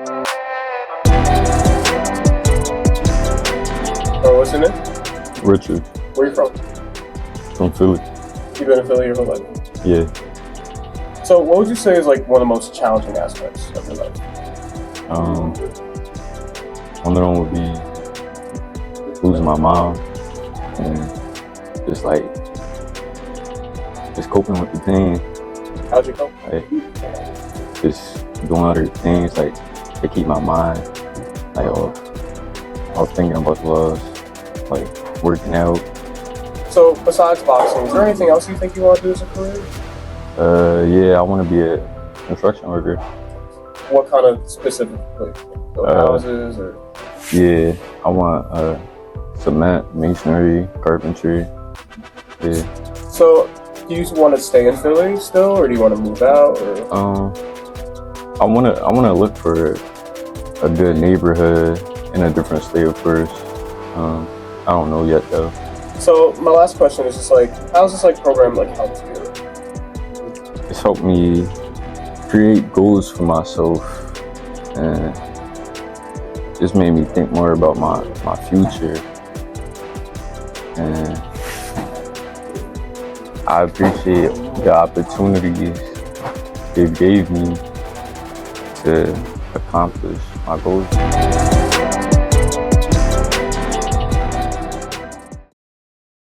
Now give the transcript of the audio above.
Oh, what's your name? Richard. Where you from? From Philly. You've been in Philly your whole life? Yeah. So what would you say is like one of the most challenging aspects of your life? One of them would be losing my mom and just coping with the pain. How'd you cope? Like, just doing other things like to keep my mind off thinking about the loss, like working out. So besides boxing, is there anything else you think you want to do as a career? Yeah, I want to be a construction worker. What kind of specifically? Build houses or? Yeah, I want cement, masonry, carpentry. Yeah. So do you want to stay in Philly still, or do you want to move out? Or? I wanna look for a good neighborhood in a different state, of course. I don't know yet though. So my last question is just like, how's this program helped you? It's helped me create goals for myself and just made me think more about my future. And I appreciate the opportunities it gave me to accomplish my goals.